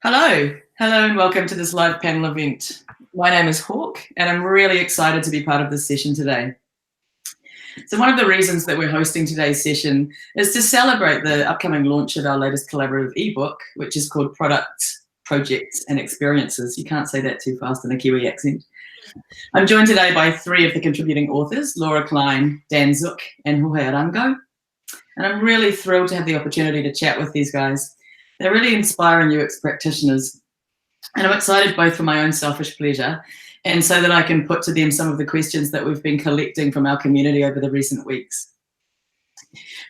Hello and welcome to this live panel event. My name is Hawk and I'm really excited to be part of this session today. So one of the reasons that we're hosting today's session is to celebrate the upcoming launch of our latest collaborative ebook, which is called Products, Projects and Experiences. You can't say that too fast in a Kiwi accent. I'm joined today by three of the contributing authors, Laura Klein, Dan Szuc and Jorge Arango. And I'm really thrilled to have the opportunity to chat with these guys. They're really inspiring UX practitioners. And I'm excited both for my own selfish pleasure and so that I can put to them some of the questions that we've been collecting from our community over the recent weeks.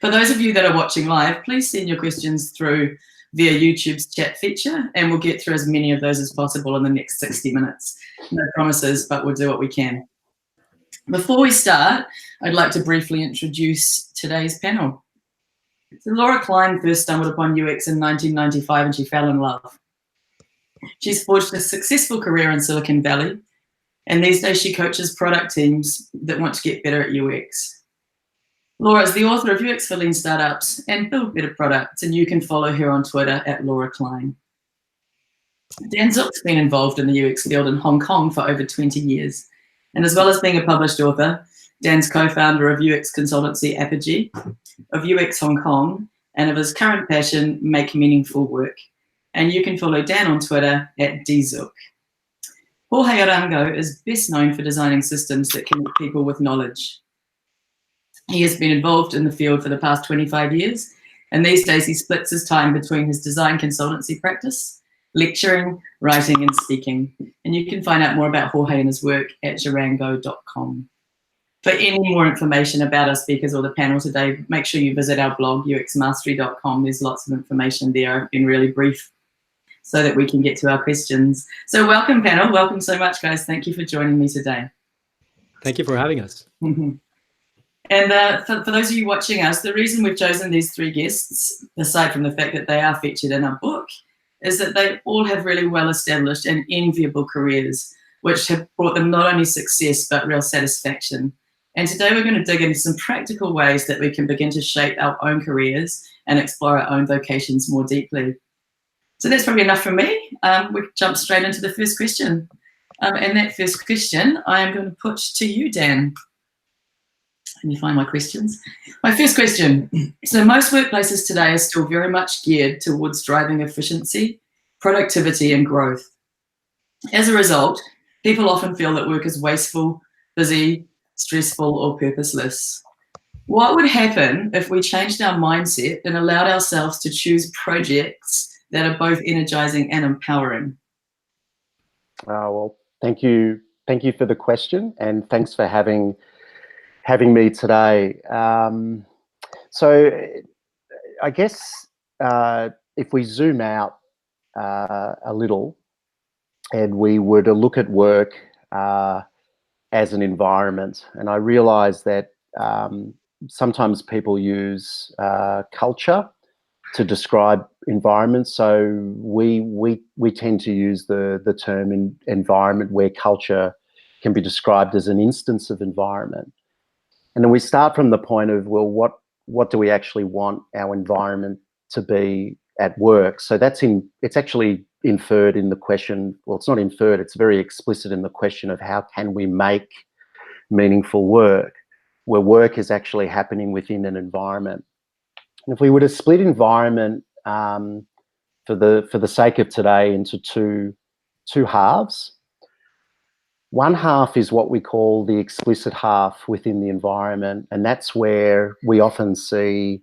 For those of you that are watching live, please send your questions through via YouTube's chat feature and we'll get through as many of those as possible in the next 60 minutes. No promises, but we'll do what we can. Before we start, I'd like to briefly introduce today's panel. So Laura Klein first stumbled upon UX in 1995 and she fell in love. She's forged a successful career in Silicon Valley, and these days she coaches product teams that want to get better at UX. Laura is the author of UX for Lean Startups and Build Better Products, and you can follow her on Twitter at Laura Klein. Dan Szuc's been involved in the UX field in Hong Kong for over 20 years, and as well as being a published author, Dan's co-founder of UX consultancy Apogee, of UX Hong Kong, and of his current passion, Make Meaningful Work. And you can follow Dan on Twitter at @DSzuc. Jorge Arango is best known for designing systems that connect people with knowledge. He has been involved in the field for the past 25 years, and these days he splits his time between his design consultancy practice, lecturing, writing, and speaking. And you can find out more about Jorge and his work at jorango.com. For any more information about our speakers or the panel today, make sure you visit our blog, uxmastery.com. There's lots of information there. I've been really brief so that we can get to our questions. So welcome, panel. Welcome so much, guys. Thank you for joining me today. Thank you for having us. And for those of you watching us, the reason we've chosen these three guests, aside from the fact that they are featured in our book, is that they all have really well-established and enviable careers, which have brought them not only success, but real satisfaction. And today we're going to dig into some practical ways that we can begin to shape our own careers and explore our own vocations more deeply. So that's probably enough from me. We jump straight into the first question. And that first question, I am going to put to you, Dan. Let me find my questions. My first question. So most workplaces today are still very much geared towards driving efficiency, productivity, and growth. As a result, people often feel that work is wasteful, busy, stressful, or purposeless. What would happen if we changed our mindset and allowed ourselves to choose projects that are both energizing and empowering? Well, thank you for the question, and thanks for having me today. So I guess if we zoom out a little and we were to look at work as an environment, and I realize that sometimes people use culture to describe environments. So we tend to use the term environment, where culture can be described as an instance of environment. And then we start from the point of, well, what do we actually want our environment to be at work? So it's actually inferred in the question. Well, it's not inferred, it's very explicit in the question of how can we make meaningful work, where work is actually happening within an environment. And if we were to split environment for the sake of today into two halves, one half is what we call the explicit half within the environment, and that's where we often see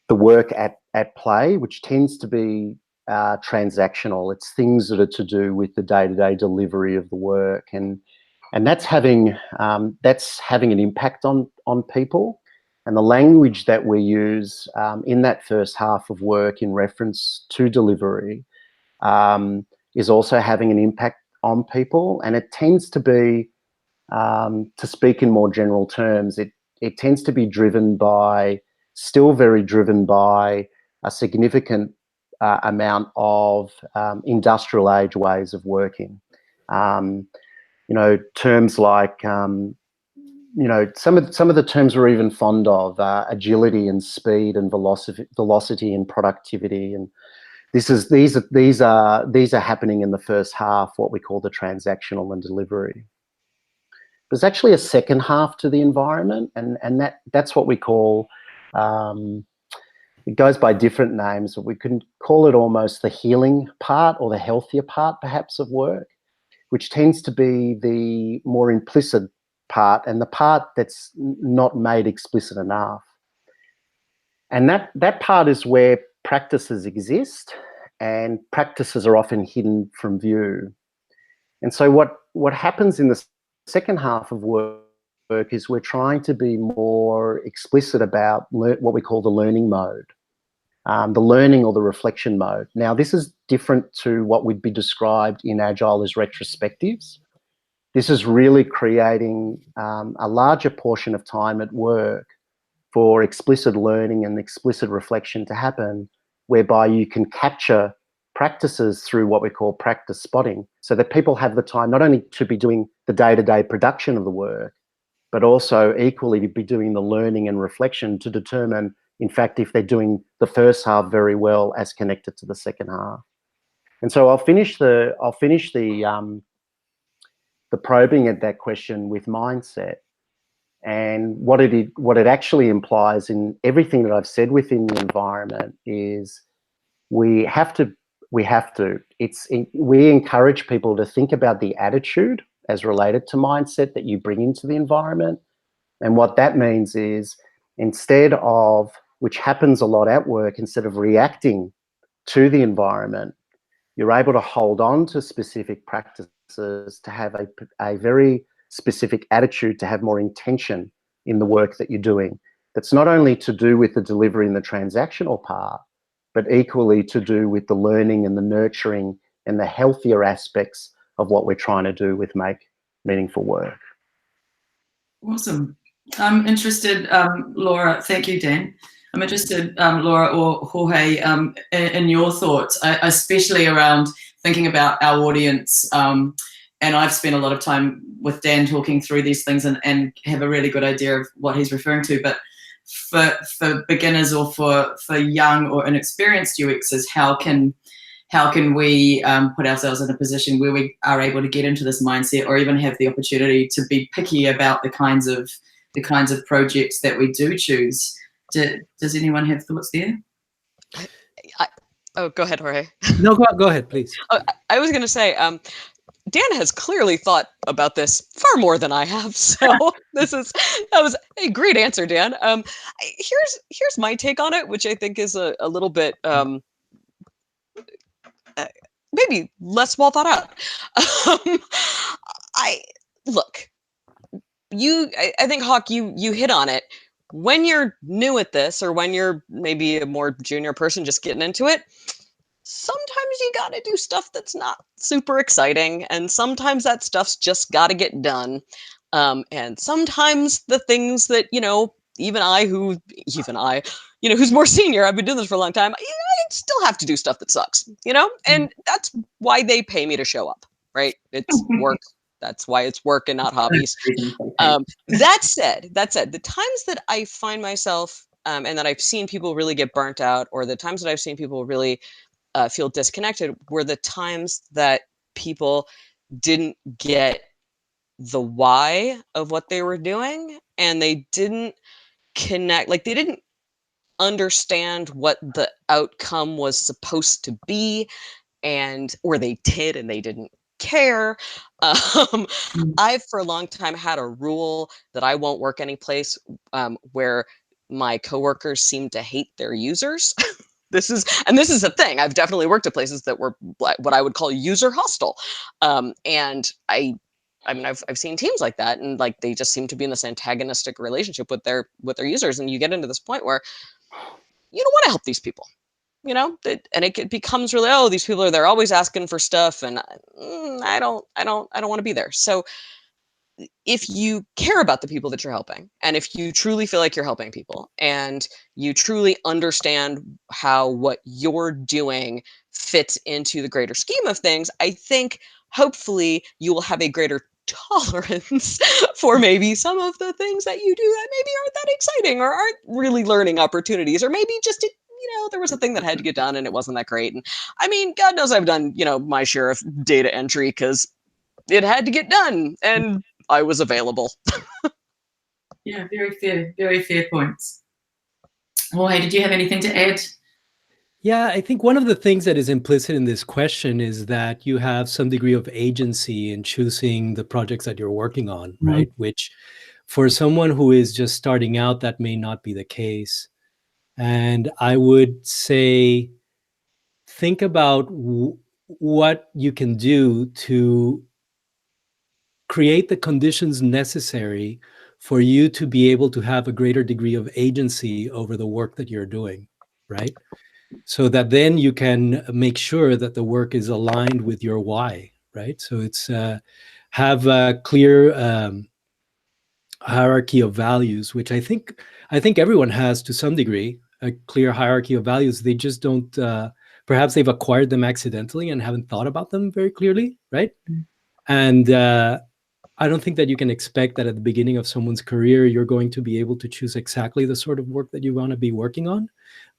the work at play, which tends to be transactional. It's things that are to do with the day-to-day delivery of the work, and that's having an impact on people. And the language that we use in that first half of work in reference to delivery is also having an impact on people. And it tends to be, to speak in more general terms, it tends to be still very driven by a significant amount of industrial age ways of working. Terms like some of the terms we're even fond of, agility and speed and velocity and productivity, and These are happening in the first half, what we call the transactional and delivery. There's actually a second half to the environment, and that's what we call, it goes by different names, but we can call it almost the healing part or the healthier part perhaps of work, which tends to be the more implicit part and the part that's not made explicit enough. And that part is where practices exist, and practices are often hidden from view. And so what happens in the second half of work is we're trying to be more explicit about what we call the learning mode, the learning or the reflection mode. Now, this is different to what would be described in Agile as retrospectives. This is really creating a larger portion of time at work for explicit learning and explicit reflection to happen, whereby you can capture practices through what we call practice spotting, so that people have the time not only to be doing the day-to-day production of the work, but also equally to be doing the learning and reflection to determine, in fact, if they're doing the first half very well as connected to the second half. And so I'll finish the probing at that question with mindset. And what it actually implies in everything that I've said within the environment is we encourage people to think about the attitude as related to mindset that you bring into the environment. And what that means is, instead of, which happens a lot at work, instead of reacting to the environment, you're able to hold on to specific practices, to have a very specific attitude, to have more intention in the work that you're doing. That's not only to do with the delivery and the transactional part, but equally to do with the learning and the nurturing and the healthier aspects of what we're trying to do with make meaningful work. Awesome. I'm interested, Laura, thank you, Dan. I'm interested, Laura or Jorge, in your thoughts, especially around thinking about our audience. And I've spent a lot of time with Dan talking through these things and have a really good idea of what he's referring to. But for beginners or for young or inexperienced UXers, how can we put ourselves in a position where we are able to get into this mindset, or even have the opportunity to be picky about the kinds of projects that we do choose? Does anyone have thoughts there? Go ahead, Jorge. No, go ahead, please. I was going to say, Dan has clearly thought about this far more than I have. So that was a great answer, Dan. Here's my take on it, which I think is a little bit maybe less well thought out. I think, Hawk, you hit on it. When you're new at this, or when you're maybe a more junior person just getting into it, sometimes you got to do stuff that's not super exciting, and sometimes that stuff's just got to get done. And sometimes the things that, even I, who's more senior, I've been doing this for a long time, I still have to do stuff that sucks, and that's why they pay me to show up, right? It's work. That's why it's work and not hobbies. That said, the times that I find myself, and that I've seen people really get burnt out, or the times that I've seen people really feel disconnected, were the times that people didn't get the why of what they were doing, and they didn't connect, like they didn't understand what the outcome was supposed to be, or they did and they didn't care. I've for a long time had a rule that I won't work any place where my coworkers seem to hate their users. This is a thing. I've definitely worked at places that were what I would call user hostile. And I've seen teams like that, and like they just seem to be in this antagonistic relationship with their users, and you get into this point where you don't want to help these people, and it becomes really, these people they're always asking for stuff, and I don't want to be there. So if you care about the people that you're helping, and if you truly feel like you're helping people, and you truly understand how what you're doing fits into the greater scheme of things, I think hopefully you will have a greater tolerance for maybe some of the things that you do that maybe aren't that exciting, or aren't really learning opportunities, or maybe just there was a thing that had to get done and it wasn't that great. And I mean, God knows I've done, my share of data entry because it had to get done and I was available. Yeah, very fair points. Jorge, did you have anything to add? Yeah, I think one of the things that is implicit in this question is that you have some degree of agency in choosing the projects that you're working on, right? Which for someone who is just starting out, that may not be the case. And I would say, think about what you can do to create the conditions necessary for you to be able to have a greater degree of agency over the work that you're doing, right? So that then you can make sure that the work is aligned with your why, right? So it's have a clear hierarchy of values, which I think everyone has to some degree, a clear hierarchy of values. They just don't, perhaps they've acquired them accidentally and haven't thought about them very clearly, right? And I don't think that you can expect that at the beginning of someone's career, you're going to be able to choose exactly the sort of work that you want to be working on.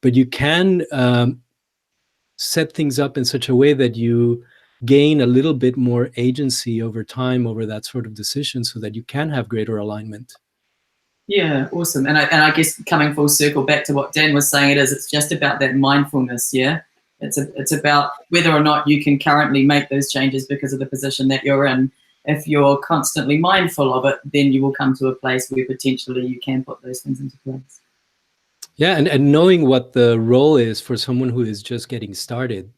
But you can set things up in such a way that you gain a little bit more agency over time over that sort of decision so that you can have greater alignment. Yeah, awesome. And I guess coming full circle back to what Dan was saying, it's just about that mindfulness, yeah? It's about whether or not you can currently make those changes because of the position that you're in. If you're constantly mindful of it, then you will come to a place where potentially you can put those things into place. Yeah, and knowing what the role is for someone who is just getting started.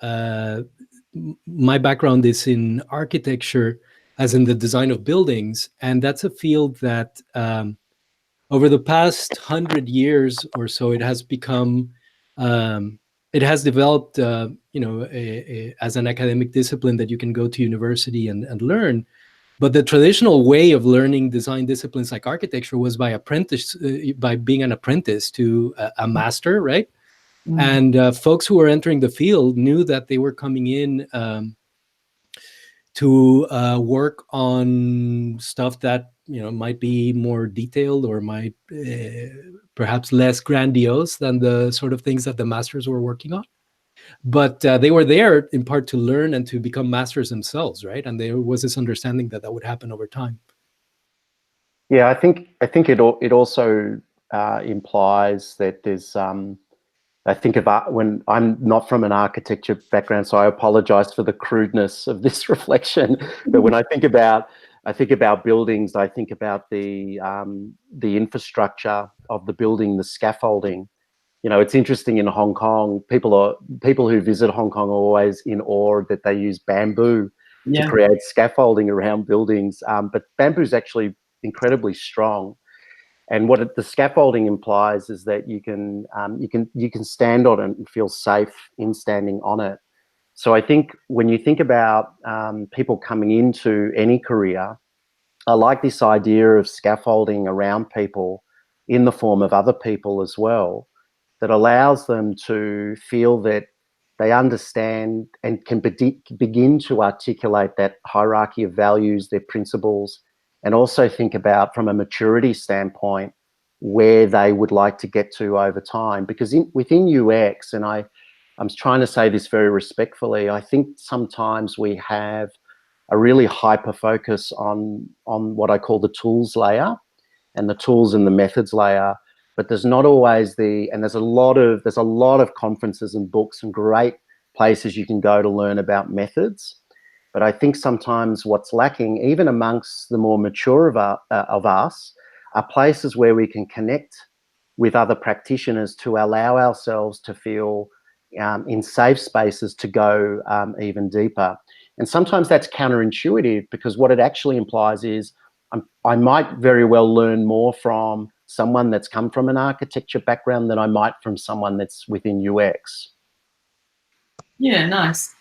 My background is in architecture, as in the design of buildings, and that's a field that over the past 100 years or so, it has become, it has developed, as an academic discipline that you can go to university and learn. But the traditional way of learning design disciplines like architecture was by being an apprentice to a master, right? And folks who were entering the field knew that they were coming in to work on stuff that might be more detailed or might perhaps less grandiose than the sort of things that the masters were working on. But they were there in part to learn and to become masters themselves, right? And there was this understanding that would happen over time. Yeah, I think it also implies that there's I think about, when I'm not from an architecture background, so I apologize for the crudeness of this reflection. But when I think about buildings, I think about the infrastructure of the building, the scaffolding. It's interesting in Hong Kong, people who visit Hong Kong are always in awe that they use bamboo to create scaffolding around buildings. But bamboo is actually incredibly strong. And what the scaffolding implies is that you can stand on it and feel safe in standing on it. So I think when you think about people coming into any career, I like this idea of scaffolding around people in the form of other people as well, that allows them to feel that they understand and can begin to articulate that hierarchy of values, their principles, and also think about, from a maturity standpoint, where they would like to get to over time. Because within UX, and I'm trying to say this very respectfully, I think sometimes we have a really hyper focus on what I call the tools layer and the tools and the methods layer. But there's not always there's a lot of conferences and books and great places you can go to learn about methods. But I think sometimes what's lacking, even amongst the more mature of us, are places where we can connect with other practitioners to allow ourselves to feel in safe spaces to go even deeper. And sometimes that's counterintuitive, because what it actually implies is I might very well learn more from someone that's come from an architecture background than I might from someone that's within UX. Yeah, nice.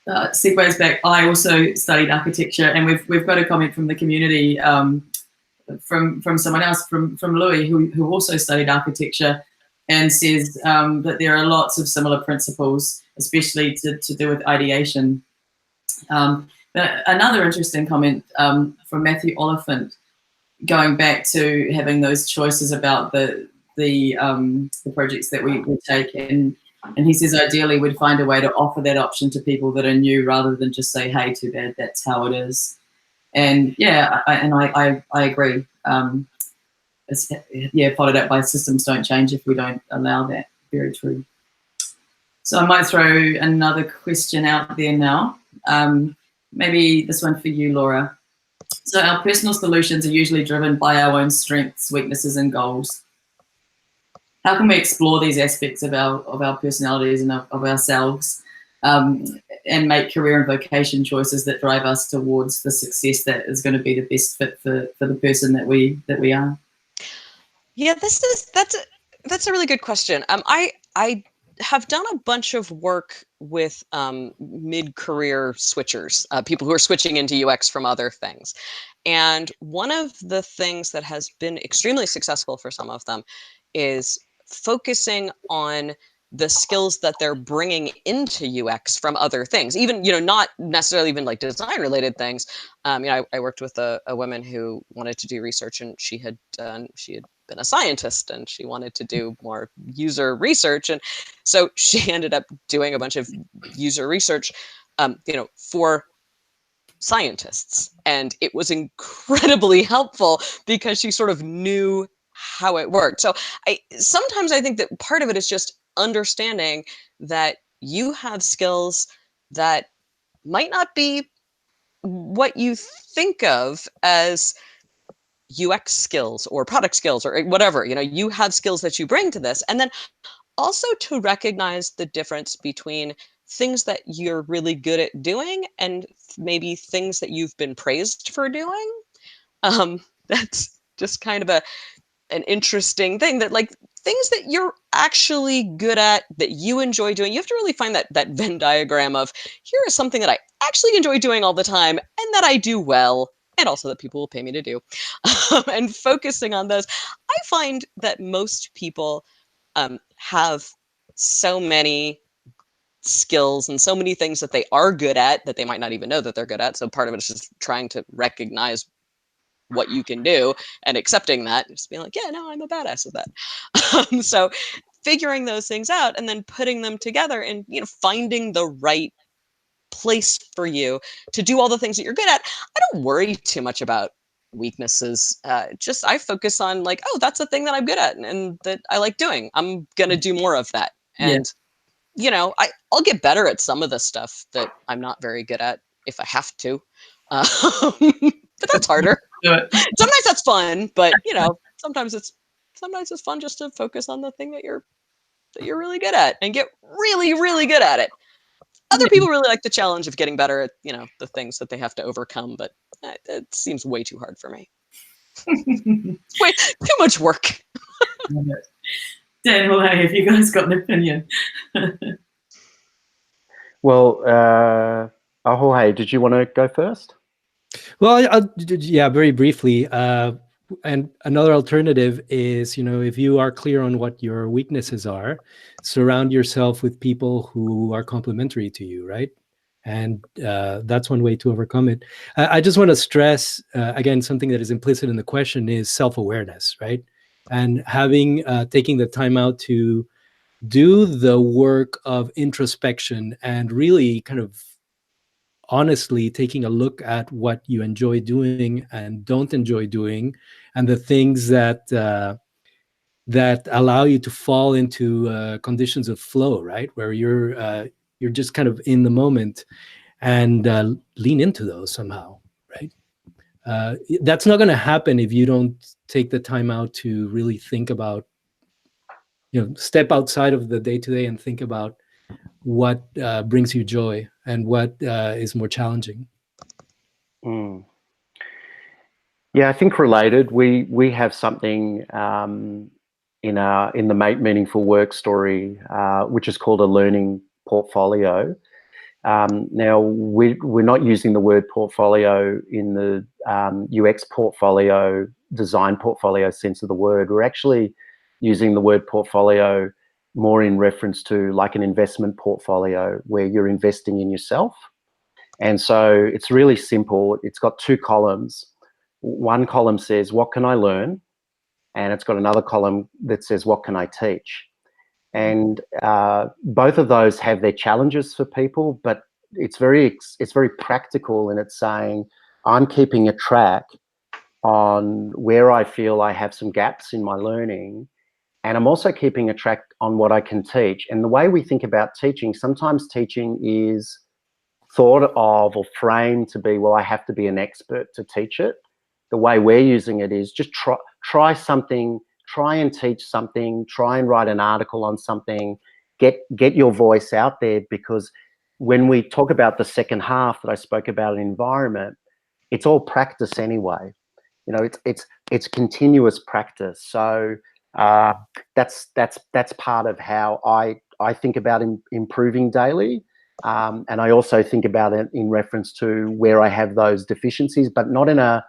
Segues back. I also studied architecture, and we've got a comment from the community from someone else, from Louis, who also studied architecture, and says that there are lots of similar principles, especially to do with ideation. But another interesting comment from Matthew Oliphant, going back to having those choices about the the projects that we take, and he says ideally we'd find a way to offer that option to people that are new rather than just say, hey, too bad, that's how it is. And yeah, I agree. Followed up by systems don't change if we don't allow that. Very true. So I might throw another question out there now. Maybe this one for you, Laura. So our personal solutions are usually driven by our own strengths, weaknesses, and goals. How can we explore these aspects of our personalities and of ourselves, and make career and vocation choices that drive us towards the success that is going to be the best fit for the person that we are? Yeah, that's a really good question. I have done a bunch of work with mid-career switchers, people who are switching into UX from other things. And one of the things that has been extremely successful for some of them is focusing on the skills that they're bringing into UX from other things, even, not necessarily even like design related things. I worked with a woman who wanted to do research, and she had been a scientist and she wanted to do more user research. And so she ended up doing a bunch of user research, for scientists. And it was incredibly helpful because she sort of knew how it worked. So sometimes I think that part of it is just understanding that you have skills that might not be what you think of as UX skills or product skills or whatever. You have skills that you bring to this. And then also to recognize the difference between things that you're really good at doing and maybe things that you've been praised for doing. That's just kind of an interesting thing, that like things that you're actually good at, that you enjoy doing. You have to really find that Venn diagram of, here is something that I actually enjoy doing all the time and that I do well, and also that people will pay me to do. And focusing on those. I find that most people have so many skills and so many things that they are good at that they might not even know that they're good at. So part of it is just trying to recognize what you can do and accepting that, just being like, yeah, no, I'm a badass at that. So figuring those things out and then putting them together and, finding the right place for you to do all the things that you're good at. I don't worry too much about weaknesses. Just I focus on like, oh, that's a thing that I'm good at and that I like doing. I'm going to do more of that. And, I'll get better at some of the stuff that I'm not very good at if I have to. But that's harder. Sometimes that's fun, but sometimes it's fun just to focus on the thing that you're really good at and get really, really good at it. Other people really like the challenge of getting better at, the things that they have to overcome, but it seems way too hard for me. Way too much work. Dan, Jorge, have you guys got an opinion? Well, Jorge, did you want to go first? Well, yeah, very briefly. And another alternative is, if you are clear on what your weaknesses are, surround yourself with people who are complementary to you, right? And that's one way to overcome it. I just want to stress, again, something that is implicit in the question is self-awareness, right? And taking the time out to do the work of introspection and really kind of honestly taking a look at what you enjoy doing and don't enjoy doing, and the things that allow you to fall into conditions of flow, right, where you're just kind of in the moment, and lean into those somehow, right? That's not going to happen if you don't take the time out to really think about, step outside of the day-to-day and think about what brings you joy and what is more challenging. Mm. Yeah, I think related. We have something in the Make Meaningful Work story, which is called a learning portfolio. Now we're not using the word portfolio in the UX portfolio, design portfolio sense of the word. We're actually using the word portfolio more in reference to like an investment portfolio where you're investing in yourself. And so it's really simple. It's got two columns. One column says, what can I learn? and it's got another column that says, what can I teach? And both of those have their challenges for people, but it's very practical, and it's saying, I'm keeping a track on where I feel I have some gaps in my learning, and I'm also keeping a track on what I can teach. And the way we think about teaching, sometimes teaching is thought of or framed to be, well, I have to be an expert to teach it. The way we're using it is just try something, try and teach something, try and write an article on something, get your voice out there, because when we talk about the second half that I spoke about, an environment, it's all practice anyway. You know, it's continuous practice. So that's part of how I think about improving daily. And I also think about it in reference to where I have those deficiencies, but not in a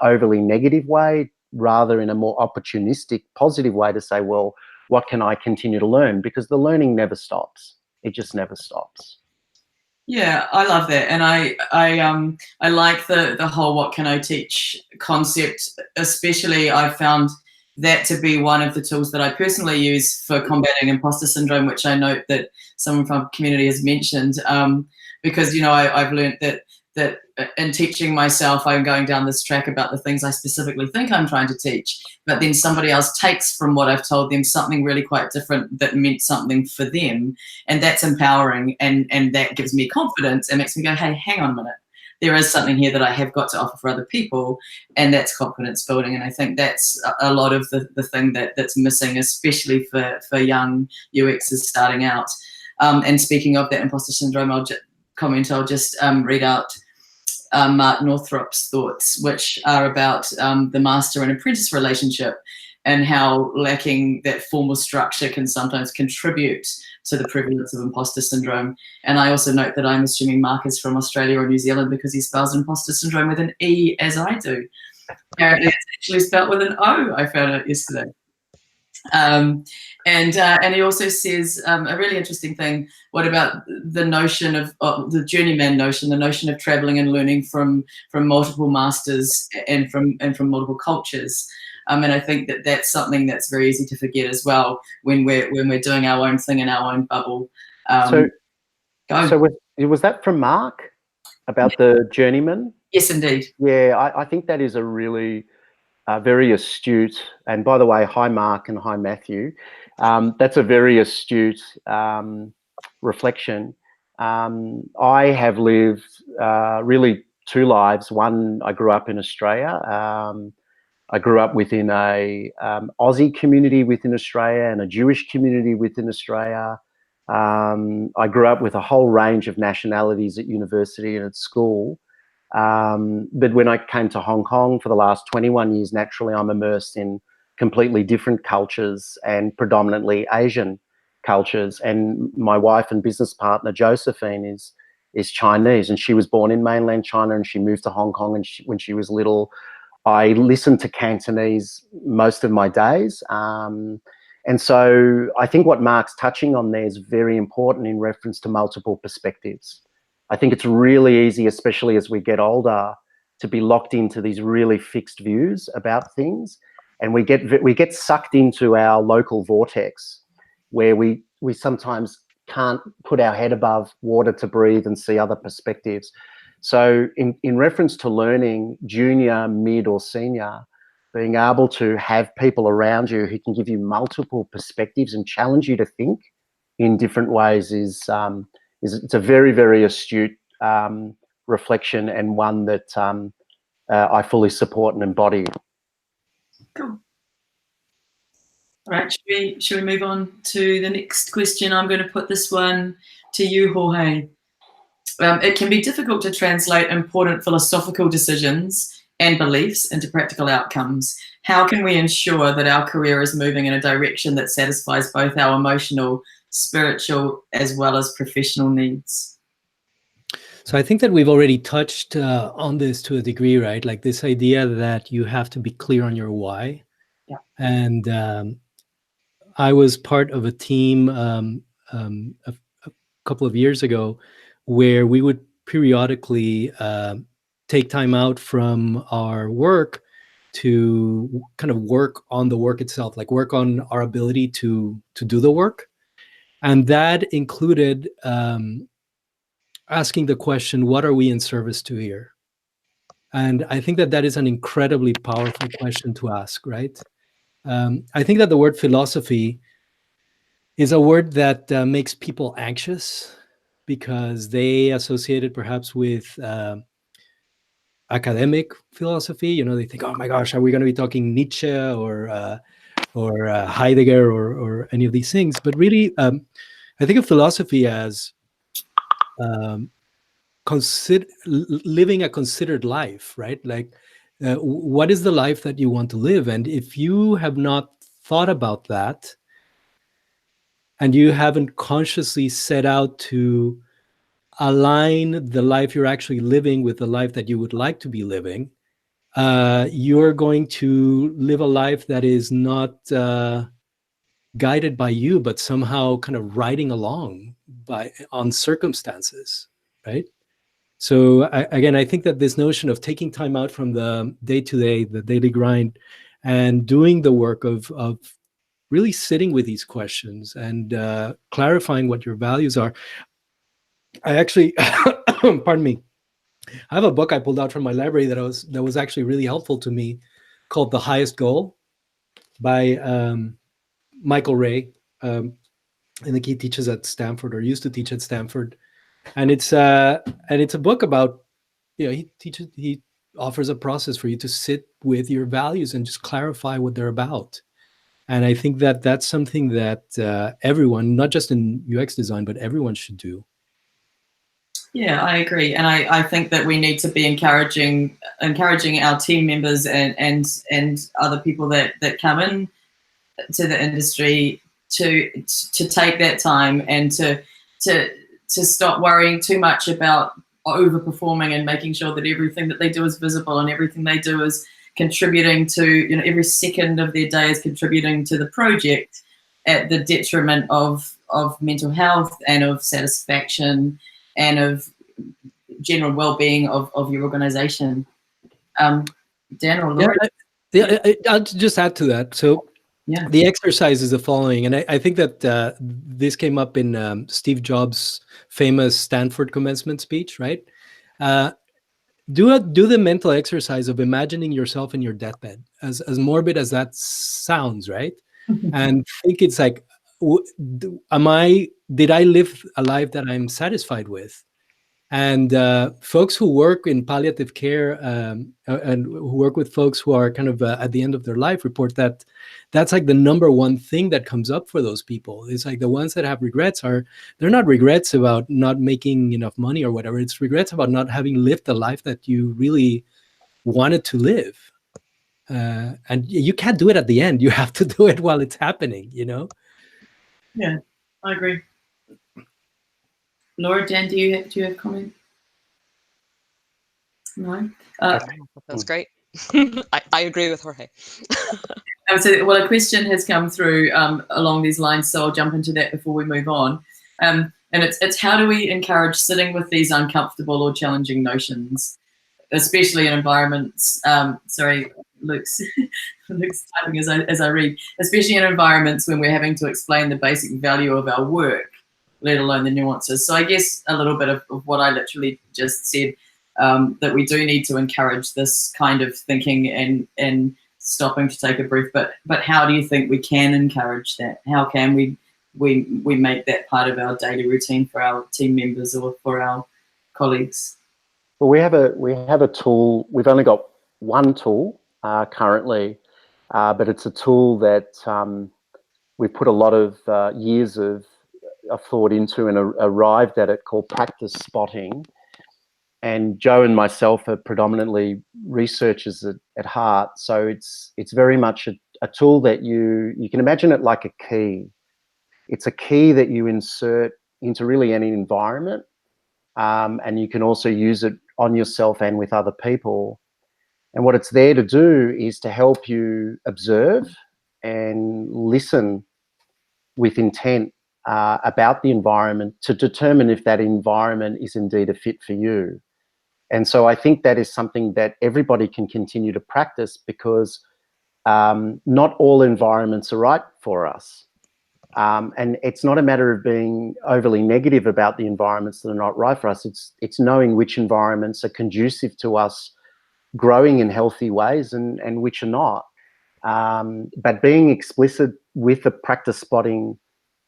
overly negative way, rather in a more opportunistic, positive way to say, well, what can I continue to learn? Because the learning never stops. It just never stops. Yeah, I love that, and I like the whole "what can I teach" concept. Especially, I've found that to be one of the tools that I personally use for combating imposter syndrome, which I note that someone from our community has mentioned. Because I've learned that in teaching myself, I'm going down this track about the things I specifically think I'm trying to teach, but then somebody else takes from what I've told them something really quite different that meant something for them, and that's empowering, and that gives me confidence and makes me go, hey, hang on a minute, there is something here that I have got to offer for other people, and that's confidence building. And I think that's a lot of the thing that's missing, especially for young UXs starting out. And speaking of that imposter syndrome, I'll just read out Mark Northrop's thoughts, which are about the master and apprentice relationship, and how lacking that formal structure can sometimes contribute to the prevalence of imposter syndrome. And I also note that I'm assuming Mark is from Australia or New Zealand, because he spells imposter syndrome with an E, as I do. Apparently it's actually spelled with an O, I found out yesterday. And he also says a really interesting thing. What about the notion of the journeyman notion, the notion of traveling and learning from multiple masters and from multiple cultures? And I think that's something that's very easy to forget as well when we're doing our own thing in our own bubble. So was that from Mark about the journeyman? Yes, indeed. Yeah, I think that is a really very astute, and by the way, hi Mark and hi Matthew. That's a very astute reflection. I have lived really two lives. One, I grew up in Australia. I grew up within a Aussie community within Australia and a Jewish community within Australia. I grew up with a whole range of nationalities at university and at school. But when I came to Hong Kong for the last 21 years, naturally, I'm immersed in completely different cultures, and predominantly Asian cultures. And my wife and business partner, Josephine, is Chinese, and she was born in mainland China, and she moved to Hong Kong. And when she was little, I listened to Cantonese most of my days. And so I think what Mark's touching on there is very important in reference to multiple perspectives. I think it's really easy, especially as we get older, to be locked into these really fixed views about things, and we get sucked into our local vortex, where we sometimes can't put our head above water to breathe and see other perspectives. So in reference to learning, junior, mid, or senior, being able to have people around you who can give you multiple perspectives and challenge you to think in different ways is it's a very, very astute reflection, and one that I fully support and embody. Cool. All right, should we move on to the next question? I'm going to put this one to you, Jorge. It can be difficult to translate important philosophical decisions and beliefs into practical outcomes. How can we ensure that our career is moving in a direction that satisfies both our emotional, spiritual, as well as professional needs? So I think that we've already touched on this to a degree, right? Like this idea that you have to be clear on your why. Yeah. And I was part of a team a couple of years ago where we would periodically take time out from our work to kind of work on the work itself, like work on our ability to do the work. And that included asking the question, what are we in service to here? And I think that that is an incredibly powerful question to ask, right? I think that the word philosophy is a word that makes people anxious because they associate it perhaps with academic philosophy. You know, they think, oh my gosh, are we going to be talking Nietzsche or Heidegger or any of these things? But really, I think of philosophy as living a considered life, right? Like, what is the life that you want to live? And if you have not thought about that, and you haven't consciously set out to align the life you're actually living with the life that you would like to be living, you're going to live a life that is not guided by you, but somehow kind of riding along on circumstances, right? So again, I think that this notion of taking time out from the day-to-day, the daily grind, and doing the work of really sitting with these questions and clarifying what your values are. I actually, pardon me, I have a book I pulled out from my library that was actually really helpful to me, called The Highest Goal by Michael Ray. I think he teaches at Stanford, or used to teach at Stanford, and it's a book about, you know, he offers a process for you to sit with your values and just clarify what they're about. And I think that that's something that everyone, not just in UX design, but everyone should do. Yeah, I agree, and I think that we need to be encouraging our team members and other people that come in to the industry to take that time and to stop worrying too much about overperforming and making sure that everything that they do is visible and everything they do is contributing to, you know, every second of their day is contributing to the project at the detriment of mental health and of satisfaction and of general well-being of your organization. Dan or Laura? I'll just add to that. So yeah, the exercise is the following, and I think that this came up in Steve Jobs' famous Stanford commencement speech, right? Do the mental exercise of imagining yourself in your deathbed, as morbid as that sounds, right? And think it's like, did I live a life that I'm satisfied with? And folks who work in palliative care and who work with folks who are kind of at the end of their life report that that's like the number one thing that comes up for those people. It's like the ones that have regrets they're not regrets about not making enough money or whatever. It's regrets about not having lived the life that you really wanted to live. And you can't do it at the end. You have to do it while it's happening, you know? Yeah, I agree. Laura, Dan, do you have a comment? No? That's great. I agree with Jorge. So, well, a question has come through along these lines, so I'll jump into that before we move on. And it's how do we encourage sitting with these uncomfortable or challenging notions, especially in environments, sorry, Luke's typing as I read, especially in environments when we're having to explain the basic value of our work, let alone the nuances. So I guess a little bit of what I literally just said, that we do need to encourage this kind of thinking and stopping to take a breath. But how do you think we can encourage that? How can we make that part of our daily routine for our team members or for our colleagues? Well, we have a tool. We've only got one tool currently, but it's a tool that we've put a lot of years of thought into and arrived at it, called practice spotting. And Joe and myself are predominantly researchers at heart, so it's very much a tool that you can imagine it like a key. It's a key that you insert into really any environment, and you can also use it on yourself and with other people. And what it's there to do is to help you observe and listen with intent about the environment to determine if that environment is indeed a fit for you. And so I think that is something that everybody can continue to practice, because not all environments are right for us. And it's not a matter of being overly negative about the environments that are not right for us. It's knowing which environments are conducive to us growing in healthy ways and which are not. But being explicit with a practice spotting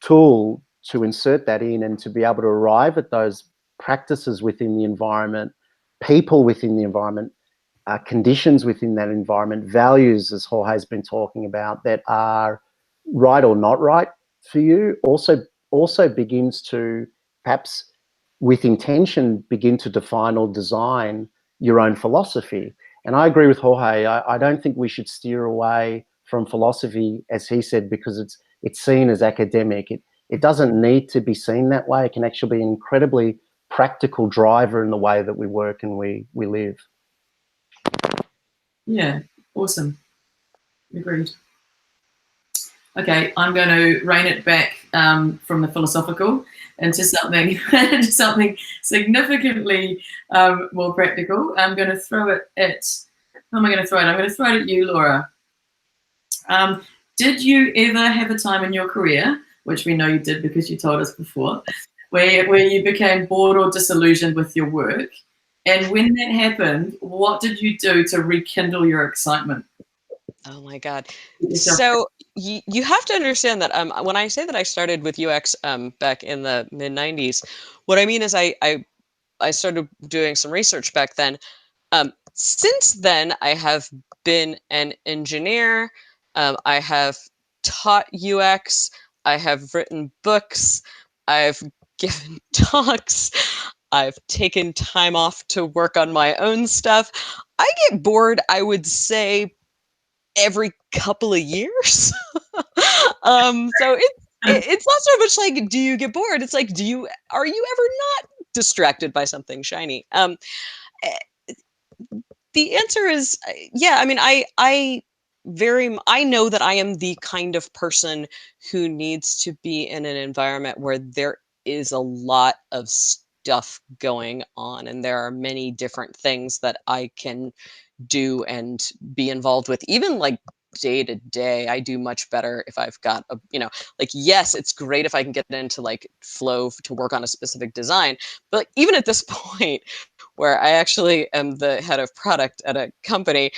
tool to insert that in and to be able to arrive at those practices within the environment, people within the environment, conditions within that environment, values, as Jorge has been talking about, that are right or not right for you, also begins to, perhaps with intention, begin to define or design your own philosophy. And I agree with Jorge. I don't think we should steer away from philosophy, as he said, because it's seen as academic. It doesn't need to be seen that way. It can actually be an incredibly practical driver in the way that we work and we live. Yeah, awesome. Agreed. Okay, I'm going to rein it back from the philosophical into something significantly more practical. I'm going to throw it at. Who am I going to throw it? I'm going to throw it at you, Laura. Did you ever have a time in your career, which we know you did because you told us before, where you became bored or disillusioned with your work? And when that happened, what did you do to rekindle your excitement? Oh my God. So you have to understand that when I say that I started with UX back in the mid 90s, what I mean is I started doing some research back then. Since then, I have been an engineer. I have taught UX. I have written books. I've given talks. I've taken time off to work on my own stuff. I get bored, I would say, every couple of years. So it's not so much like, do you get bored? It's like, are you ever not distracted by something shiny? The answer is, yeah. I mean, I know that I am the kind of person who needs to be in an environment where there is a lot of stuff going on, and there are many different things that I can do and be involved with, even like day to day. I do much better if I've got a, like, yes, it's great if I can get into like flow to work on a specific design, but like, even at this point where I actually am the head of product at a company,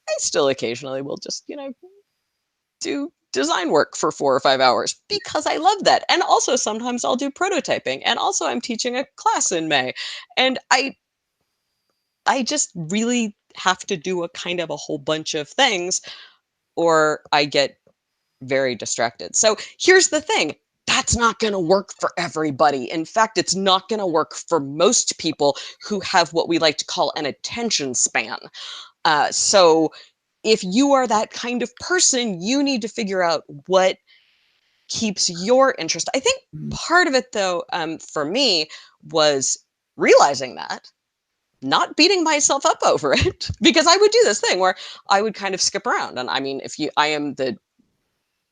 I still occasionally will just, do design work for 4 or 5 hours because I love that. And also sometimes I'll do prototyping, and also I'm teaching a class in May, and I just really have to do a kind of a whole bunch of things, or I get very distracted. So here's the thing. That's not going to work for everybody. In fact, it's not going to work for most people who have what we like to call an attention span. So if you are that kind of person, you need to figure out what keeps your interest. I think part of it, though, for me, was realizing that, not beating myself up over it, because I would do this thing where I would kind of skip around. And I mean, I am the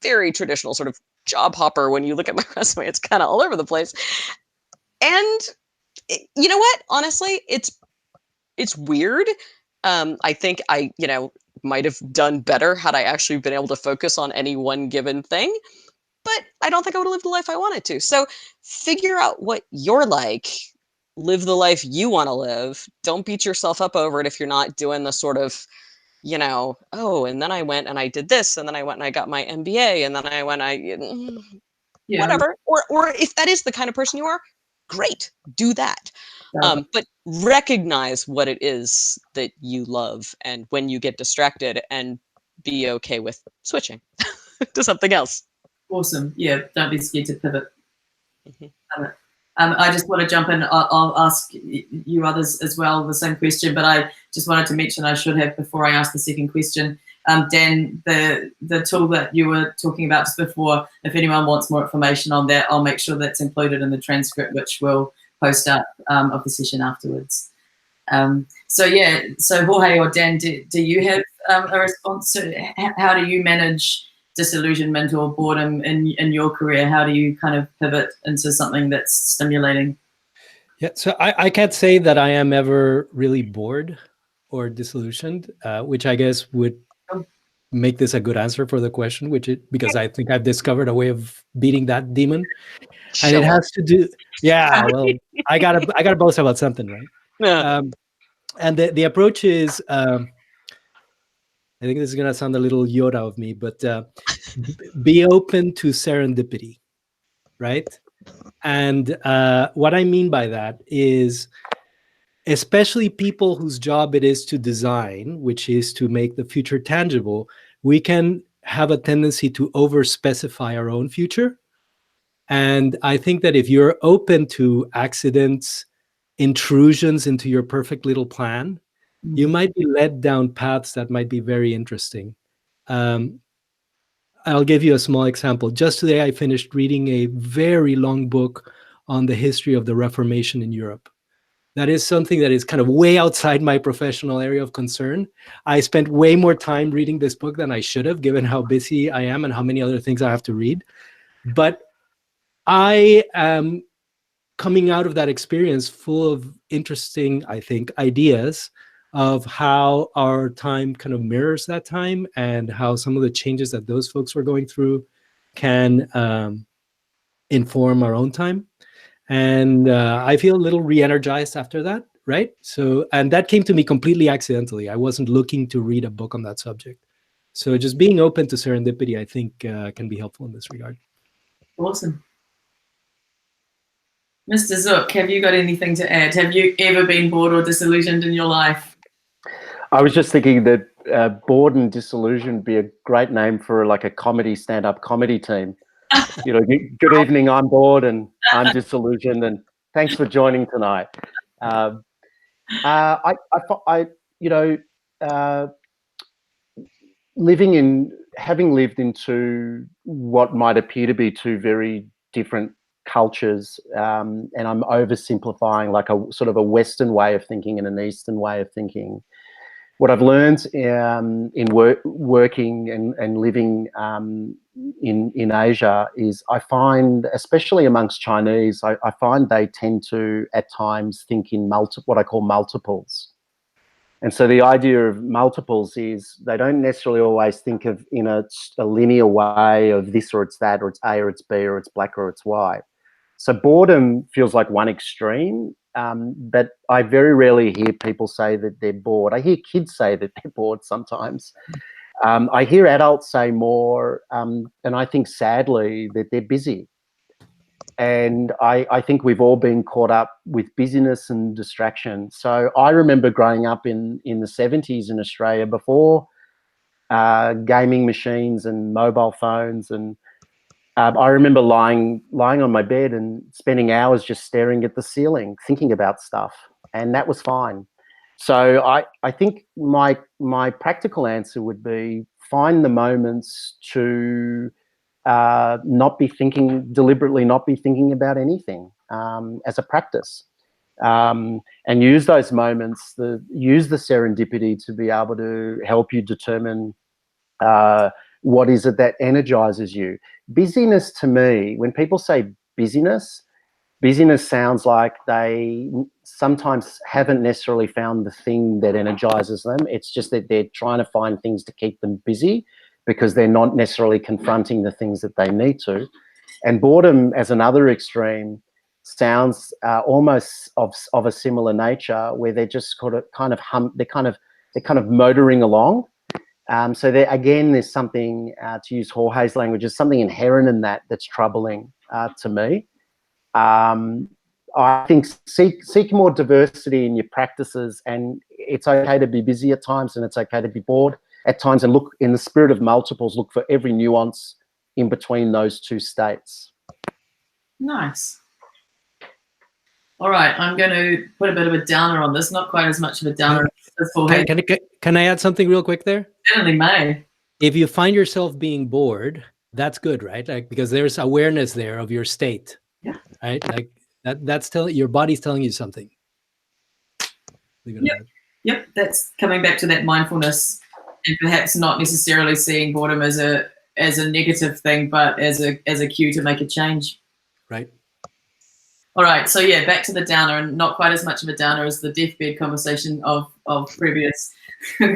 very traditional sort of job hopper. When you look at my resume, it's kind of all over the place. And you know what? Honestly, it's weird. I think I, might have done better had I actually been able to focus on any one given thing. But I don't think I would have lived the life I wanted to. So figure out what you're like. Live the life you want to live. Don't beat yourself up over it if you're not doing the sort of, oh, and then I went and I did this, and then I went and I got my MBA, and then I went, whatever. Or if that is the kind of person you are, great, do that. But recognize what it is that you love, and when you get distracted, and be okay with switching to something else. Awesome. Yeah, don't be scared to pivot. Mm-hmm. I just want to jump in. I'll ask you others as well the same question, but I just wanted to mention, I should have before I ask the second question, Dan, the tool that you were talking about just before, if anyone wants more information on that, I'll make sure that's included in the transcript, which we'll post up of the session afterwards. So Jorge or Dan, do you have a response to how do you manage disillusionment or boredom in your career? How do you kind of pivot into something that's stimulating? Yeah, so I can't say that I am ever really bored or disillusioned, which I guess would make this a good answer for the question, because I think I've discovered a way of beating that demon. And it has to do, yeah, well, I gotta boast about something, right? Yeah. And the approach is, I think this is gonna sound a little Yoda of me, but be open to serendipity, right? And what I mean by that is, especially people whose job it is to design, which is to make the future tangible, we can have a tendency to over-specify our own future. And I think that if you're open to accidents, intrusions into your perfect little plan, you might be led down paths that might be very interesting. I'll give you a small example. Just today, I finished reading a very long book on the history of the Reformation in Europe. That is something that is kind of way outside my professional area of concern. I spent way more time reading this book than I should have, given how busy I am and how many other things I have to read. But I am coming out of that experience full of interesting, I think, ideas of how our time kind of mirrors that time, and how some of the changes that those folks were going through can inform our own time. And I feel a little re-energized after that, right? So, and that came to me completely accidentally. I wasn't looking to read a book on that subject. So just being open to serendipity, I think, can be helpful in this regard. Awesome. Mr. Szuc, have you got anything to add? Have you ever been bored or disillusioned in your life? I was just thinking that bored and disillusioned would be a great name for like a comedy, stand-up comedy team. You know, good evening, I'm bored and I'm disillusioned, and thanks for joining tonight. Having lived into what might appear to be two very different cultures, and I'm oversimplifying, like a sort of a Western way of thinking and an Eastern way of thinking. What I've learned in working and living in Asia is, I find, especially amongst Chinese, I find they tend to at times think in what I call multiples. And so the idea of multiples is they don't necessarily always think of in a linear way of this or it's that, or it's A or it's B, or it's black or it's white. So boredom feels like one extreme, but I very rarely hear people say that they're bored. I hear kids say that they're bored sometimes. I hear adults say more, and I think sadly that they're busy. And I think we've all been caught up with busyness and distraction. So I remember growing up in the 70s in Australia, before gaming machines and mobile phones, and I remember lying on my bed and spending hours just staring at the ceiling, thinking about stuff, and that was fine. So I think my practical answer would be, find the moments to deliberately not be thinking about anything as a practice, and use those moments, use the serendipity to be able to help you determine what is it that energizes you. Busyness, to me, when people say busyness sounds like they sometimes haven't necessarily found the thing that energizes them. It's just that they're trying to find things to keep them busy, because they're not necessarily confronting the things that they need to. And boredom, as another extreme, sounds almost of a similar nature, where they're just kind of motoring along. So there, again, there's something, to use Jorge's language, there's something inherent in that's troubling to me. I think seek more diversity in your practices, and it's okay to be busy at times, and it's okay to be bored at times, and look, in the spirit of multiples, look for every nuance in between those two states. Nice. All right, I'm going to put a bit of a downer on this, not quite as much of a downer as Jorge. Can I add something real quick there? Certainly may. If you find yourself being bored, that's good, right? Like, because there's awareness there of your state. Yeah. Right? Like that's telling, your body's telling you something. Yep, that's coming back to that mindfulness, and perhaps not necessarily seeing boredom as a negative thing, but as a cue to make a change. Right. All right, so yeah, back to the downer, and not quite as much of a downer as the deathbed conversation of previous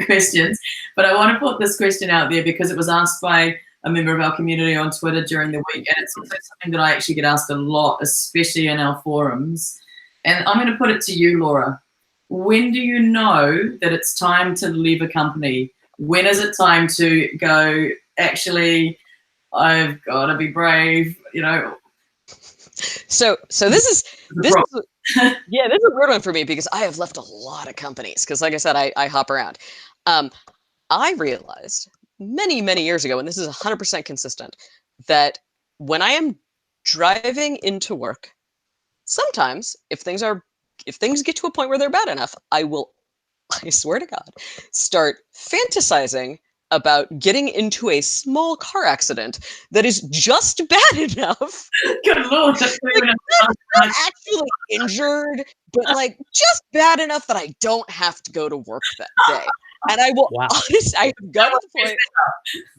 questions. But I want to put this question out there because it was asked by a member of our community on Twitter during the week, and it's also something that I actually get asked a lot, especially in our forums. And I'm going to put it to you, Laura. When do you know that it's time to leave a company? When is it time to go, actually, I've got to be brave, you know? So this is yeah, this is a weird one for me because I have left a lot of companies because, like I said, I hop around. I realized many years ago, and this is 100% consistent, that when I am driving into work, sometimes if things get to a point where they're bad enough, I swear to God, start fantasizing about getting into a small car accident that is just bad enough. Good Lord. Not actually injured, but like just bad enough that I don't have to go to work that day. And I will honestly, I have got to the point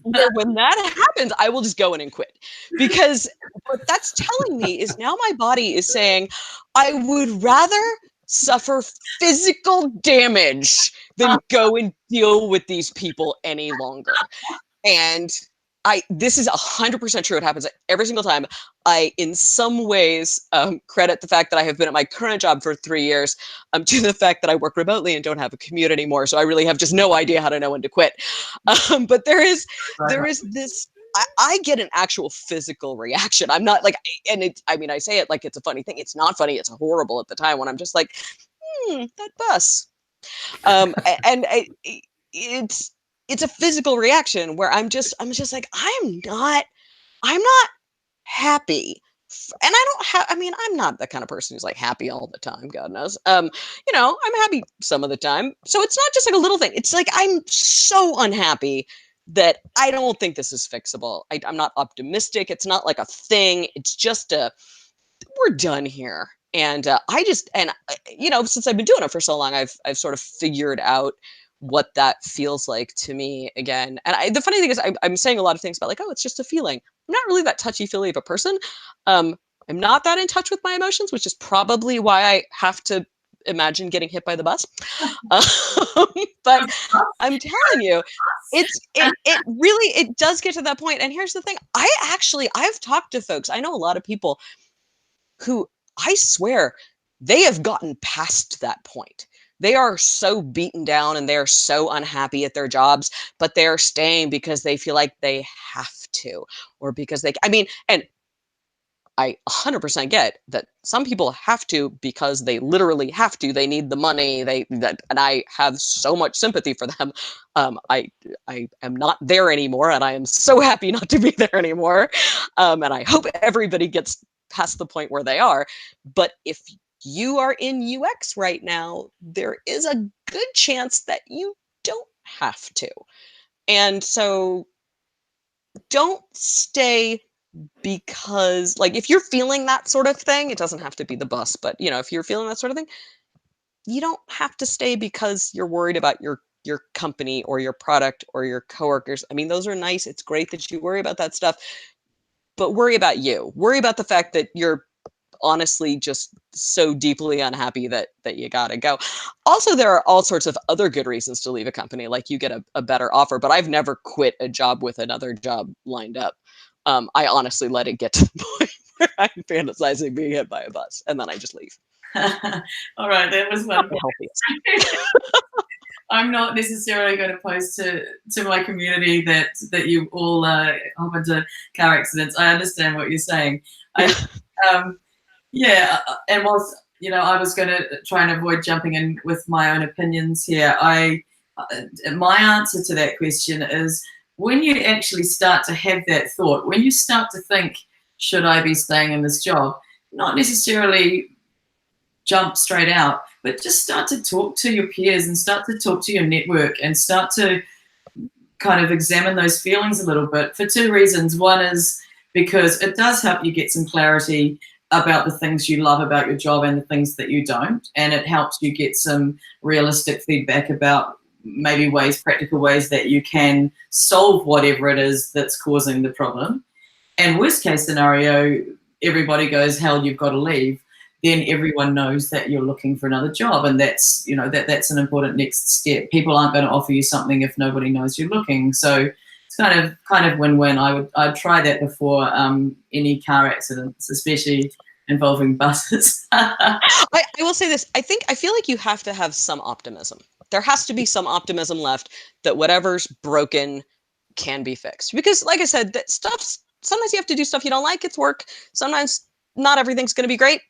where when that happens, I will just go in and quit. Because what that's telling me is now my body is saying, I would rather suffer physical damage than go and deal with these people any longer. And this is 100% true. It happens every single time. I, in some ways, credit the fact that I have been at my current job for 3 years to the fact that I work remotely and don't have a commute anymore. So I really have just no idea how to know when to quit. But there is this. I get an actual physical reaction. I'm not like, and I say it like it's a funny thing. It's not funny. It's horrible at the time when I'm just like, that bus. It's a physical reaction where I'm just like, I'm not happy. And I'm not the kind of person who's like happy all the time, God knows. I'm happy some of the time. So it's not just like a little thing. It's like, I'm so unhappy that I don't think this is fixable. I'm not optimistic. It's not like a thing. It's just we're done here. And since I've been doing it for so long, I've sort of figured out what that feels like to me again. And the funny thing is I'm saying a lot of things about like, oh, it's just a feeling. I'm not really that touchy-feely of a person. I'm not that in touch with my emotions, which is probably why I have to imagine getting hit by the bus. But I'm telling you, it really does get to that point. And here's the thing. I've talked to folks. I know a lot of people who I swear they have gotten past that point. They are so beaten down and they're so unhappy at their jobs, but they're staying because they feel like they have to, or because and I 100% get that some people have to because they literally have to. They need the money. And I have so much sympathy for them. I am not there anymore, and I am so happy not to be there anymore. And I hope everybody gets past the point where they are. But if you are in UX right now, there is a good chance that you don't have to. And so don't stay because, like, if you're feeling that sort of thing, it doesn't have to be the bus, but if you're feeling that sort of thing, you don't have to stay because you're worried about your company or your product or your coworkers. I mean, those are nice. It's great that you worry about that stuff, but worry about you. Worry about the fact that you're honestly just so deeply unhappy that you gotta go. Also, there are all sorts of other good reasons to leave a company, like you get a better offer, but I've never quit a job with another job lined up. I honestly let it get to the point where I'm fantasizing being hit by a bus, and then I just leave. All right, that was one. Healthiest. I'm not necessarily going to post to my community that you all hop into car accidents. I understand what you're saying. Yeah, and whilst I was going to try and avoid jumping in with my own opinions here, my answer to that question is, when you actually start to have that thought, when you start to think, should I be staying in this job? Not necessarily jump straight out, but just start to talk to your peers and start to talk to your network and start to kind of examine those feelings a little bit, for two reasons. One is because it does help you get some clarity about the things you love about your job and the things that you don't, and it helps you get some realistic feedback about maybe practical ways that you can solve whatever it is that's causing the problem. And worst case scenario, everybody goes, hell, you've got to leave. then everyone knows that you're looking for another job, and that's, you know, that's an important next step. People aren't going to offer you something if nobody knows you're looking. So it's kind of win-win. I'd try that before any car accidents, especially involving buses. I will say this. I feel like you have to have some optimism. There has to be some optimism left that whatever's broken can be fixed. Because like I said, that stuff's, sometimes you have to do stuff you don't like. It's work. Sometimes not everything's going to be great.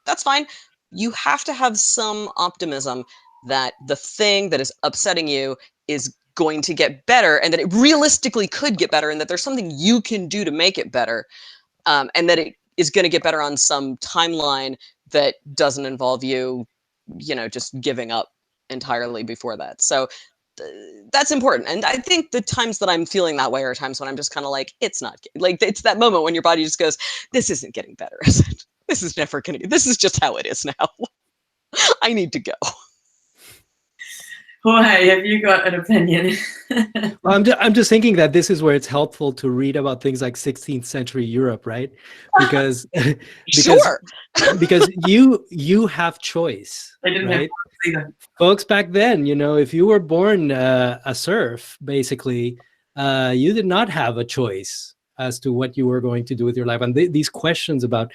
That's fine. You have to have some optimism that the thing that is upsetting you is going to get better, and that it realistically could get better, and that there's something you can do to make it better, and that it is going to get better on some timeline that doesn't involve you, you know, just giving up entirely before that. So that's important. And I think the times that I'm feeling that way are times when I'm just kind of like, it's not like, it's that moment when your body just goes, this isn't getting better, is it? This is never going to, this is just how it is now. I need to go. Jorge, have you got an opinion? Well, I'm just thinking that this is where it's helpful to read about things like 16th century Europe, right? Because Sure. because you have choice. They didn't right? have either. Folks back then, you know, if you were born a serf, basically, you did not have a choice as to what you were going to do with your life. And these questions about,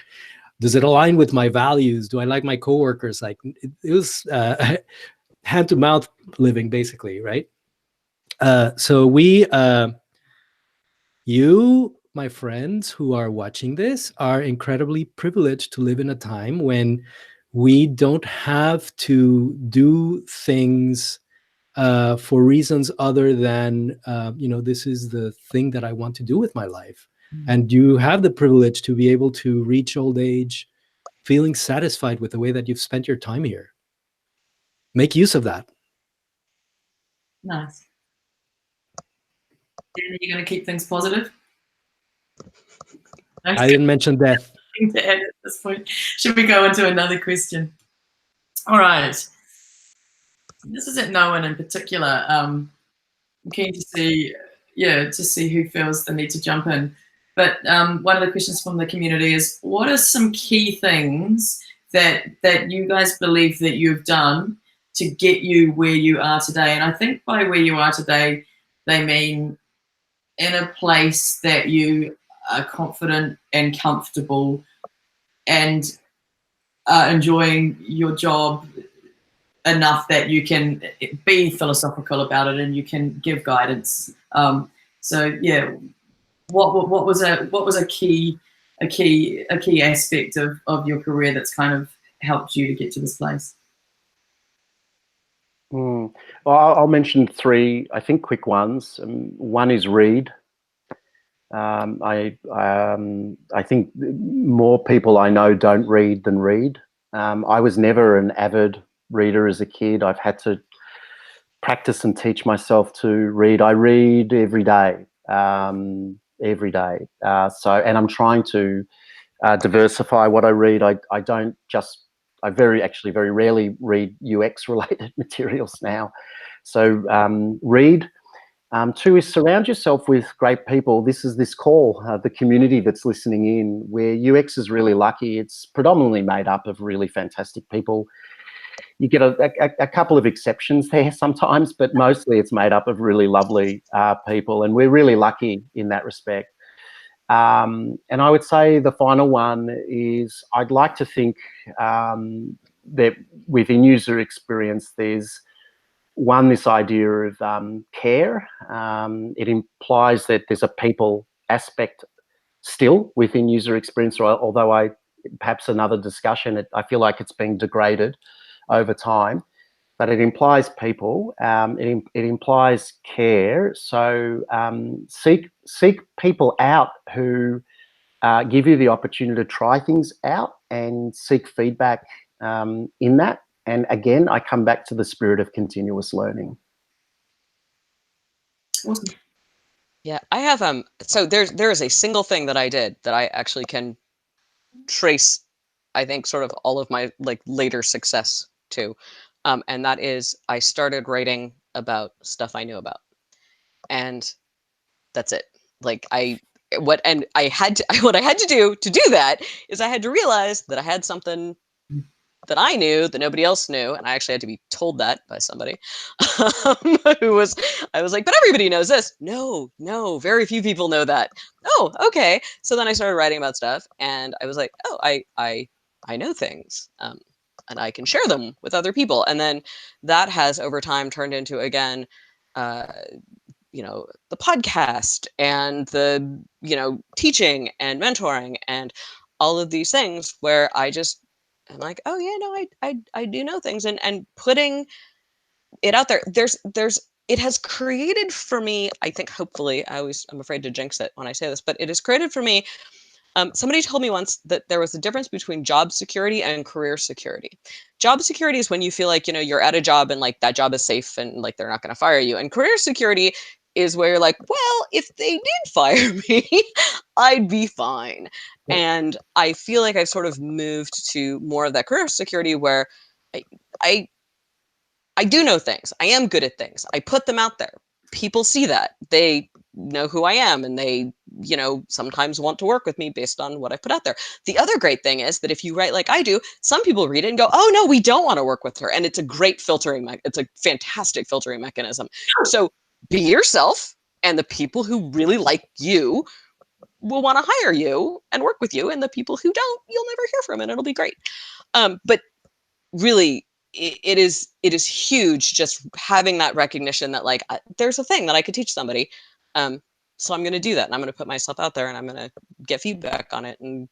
does it align with my values? Do I like my coworkers? Like, it was hand to mouth living, basically, right? So you, my friends who are watching this, are incredibly privileged to live in a time when we don't have to do things for reasons other than, you know, this is the thing that I want to do with my life. Mm-hmm. And you have the privilege to be able to reach old age feeling satisfied with the way that you've spent your time here. Make use of that. Nice. Are you going to keep things positive? I didn't mention death. To add at this point. Should we go into another question? All right. This isn't no one in particular. I'm keen to see, to see who feels the need to jump in. But one of the questions from the community is, what are some key things that you guys believe that you've done to get you where you are today? And I think by where you are today, they mean in a place that you are confident and comfortable and are enjoying your job enough that you can be philosophical about it and you can give guidance. So yeah, what was a key aspect of your career that's kind of helped you to get to this place? Well, I'll mention three, I think, quick ones. One is read. I think more people I know don't read than read. I was never an avid reader as a kid. I've had to practice and teach myself to read. I read every day. And I'm trying to diversify what I read. I very rarely read UX related materials now. So read. Two is surround yourself with great people. This is this call, the community that's listening in, where UX is really lucky. It's predominantly made up of really fantastic people. You get a couple of exceptions there sometimes, but mostly it's made up of really lovely people, and we're really lucky in that respect. And I would say the final one is, I'd like to think that within user experience, there's this idea of care. It implies that there's a people aspect still within user experience, although perhaps another discussion, I feel like it's being degraded over time, but it implies people. It implies care. So seek people out who give you the opportunity to try things out and seek feedback in that. And again, I come back to the spirit of continuous learning. Awesome. Yeah, I have so there is a single thing that I did that I actually can trace, I think, sort of all of my like later success to. And that is, I started writing about stuff I knew about. And that's it. Like what I had to do that is I had to realize that I had something that I knew that nobody else knew, and I actually had to be told that by somebody I was like, but everybody knows this. No, very few people know that. Oh, okay. So then I started writing about stuff, and I was like, oh, I know things, and I can share them with other people. And then that has over time turned into, again, the podcast and the, teaching and mentoring and all of these things where I'm like, oh yeah, no, I do know things, and putting it out there. It has created for me, I think, hopefully, I'm afraid to jinx it when I say this, but it has created for me. Somebody told me once that there was a difference between job security and career security. Job security is when you feel like, you're at a job and like that job is safe and like they're not going to fire you. And career security is where you're like, well, if they did fire me, I'd be fine. Yeah. And I feel like I've sort of moved to more of that career security where I do know things. I am good at things. I put them out there. People see that. They know who I am, and they, sometimes want to work with me based on what I put out there. The other great thing is that if you write like I do, some people read it and go, oh no, we don't want to work with her. And it's a great it's a fantastic filtering mechanism. So be yourself, and the people who really like you will want to hire you and work with you. And the people who don't, you'll never hear from, and it'll be great. But really, it is huge just having that recognition that like there's a thing that I could teach somebody. So I'm going to do that, and I'm going to put myself out there, and I'm going to get feedback on it and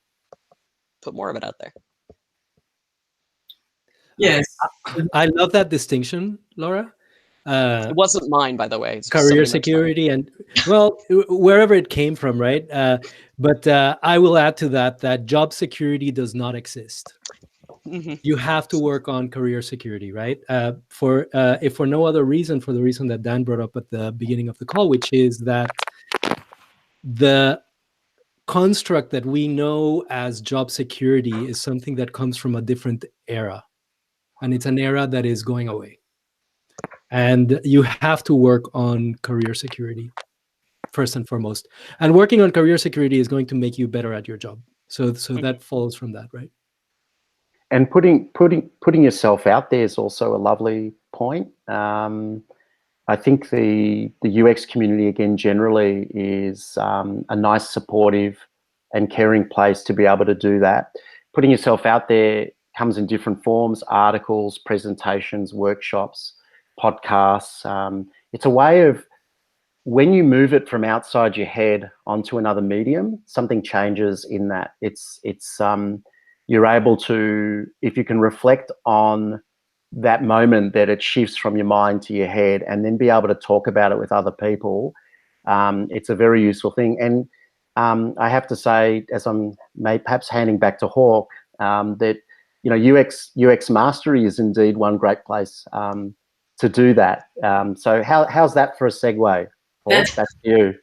put more of it out there. Yes. I love that distinction, Laura. It wasn't mine, by the way. It's Career security and, well, wherever it came from, right? But I will add to that job security does not exist. Mm-hmm. You have to work on career security, right? If for no other reason, for the reason that Dan brought up at the beginning of the call, which is that the construct that we know as job security is something that comes from a different era, and it's an era that is going away. And you have to work on career security first and foremost. And working on career security is going to make you better at your job. So that follows from that, right? And putting yourself out there is also a lovely point. I think the UX community, again, generally is a nice, supportive and caring place to be able to do that. Putting yourself out there comes in different forms: articles, presentations, workshops, podcasts. It's a way of, when you move it from outside your head onto another medium, something changes in that. You're able to, if you can reflect on that moment, that it shifts from your mind to your head, and then be able to talk about it with other people, it's a very useful thing. And I have to say, as I'm perhaps handing back to Hawk, that UX mastery is indeed one great place to do that. So how's that for a segue? Hawk, back to you.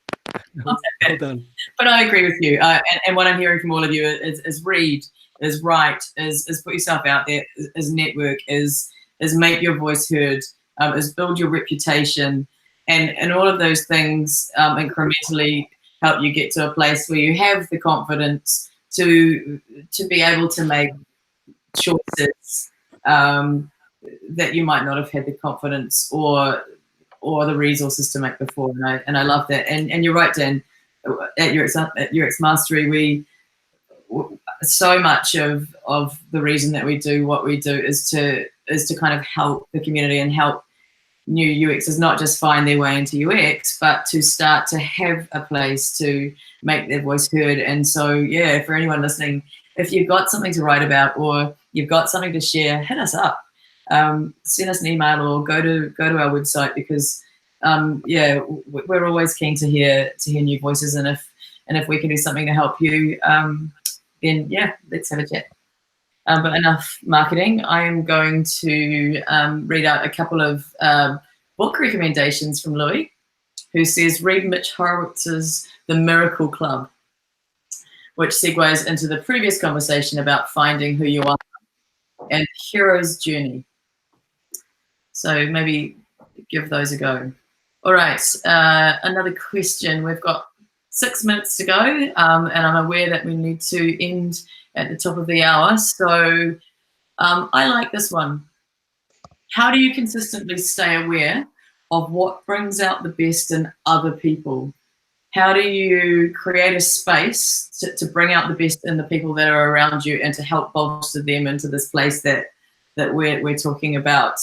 Well done. But I agree with you. And what I'm hearing from all of you is read, is write, is put yourself out there, is network, is make your voice heard, is build your reputation, and all of those things incrementally help you get to a place where you have the confidence to be able to make choices that you might not have had the confidence or the resources to make before. And I love that. And you're right, Dan. At UX Mastery, so much of the reason that we do what we do is to kind of help the community and help new UXers not just find their way into UX, but to start to have a place to make their voice heard. And so, yeah, for anyone listening, if you've got something to write about or you've got something to share, hit us up. Send us an email or go to our website, because we're always keen to hear new voices, and if we can do something to help you, then yeah, let's have a chat. But enough marketing. I am going to read out a couple of book recommendations from Louis, who says read Mitch Horowitz's The Miracle Club, which segues into the previous conversation about finding who you are, and Hero's Journey. So maybe give those a go. All right, another question. We've got 6 minutes to go, and I'm aware that we need to end at the top of the hour. So I like this one. How do you consistently stay aware of what brings out the best in other people? How do you create a space to bring out the best in the people that are around you and to help bolster them into this place that we're talking about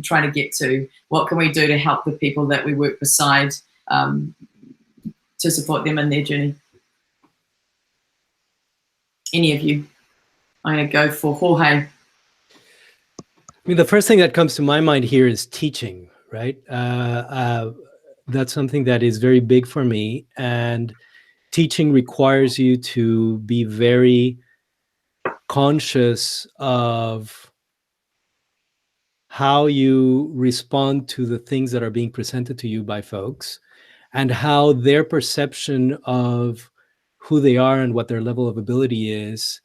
trying to get to? What can we do to help the people that we work beside to support them in their journey? Any of you? I'm going to go for Jorge. I mean, the first thing that comes to my mind here is teaching, right? That's something that is very big for me. And teaching requires you to be very conscious of how you respond to the things that are being presented to you by folks and how their perception of who they are and what their level of ability is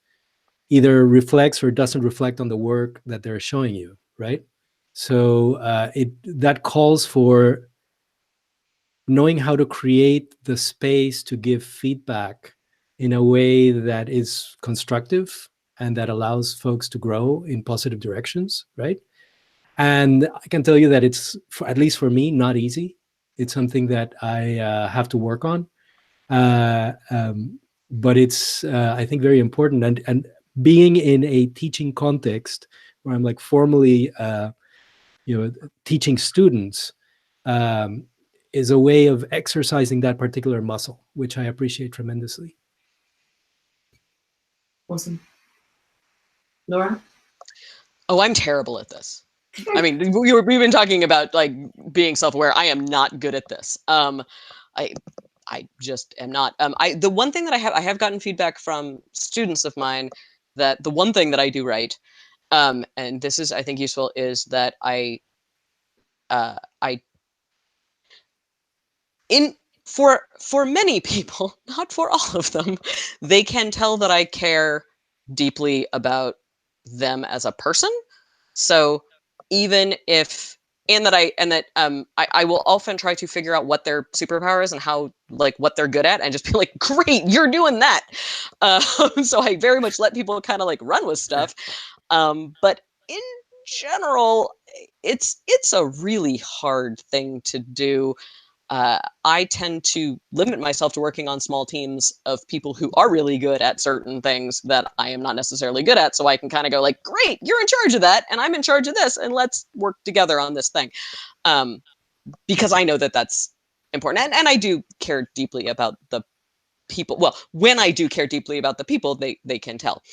either reflects or doesn't reflect on the work that they're showing you, right? So that calls for knowing how to create the space to give feedback in a way that is constructive and that allows folks to grow in positive directions, right? And I can tell you that it's, at least for me, not easy. It's something that I have to work on. But it's, I think, very important. And being in a teaching context where I'm like formally, teaching students is a way of exercising that particular muscle, which I appreciate tremendously. Awesome. Laura? Oh, I'm terrible at this. I mean, we've been talking about like being self-aware. I am not good at this. I just am not. The one thing that I have gotten feedback from students of mine that the one thing that I do right, and this is I think useful, is that for many people, not for all of them, they can tell that I care deeply about them as a person. So even if I will often try to figure out what their superpower is and how, like, what they're good at, and just be like, great, you're doing that. So I very much let people kind of like run with stuff. But in general, it's a really hard thing to do. I tend to limit myself to working on small teams of people who are really good at certain things that I am not necessarily good at. So I can kind of go like, great, you're in charge of that, and I'm in charge of this, and let's work together on this thing. Because I know that that's important. And I do care deeply about the people. Well, when I do care deeply about the people, they can tell.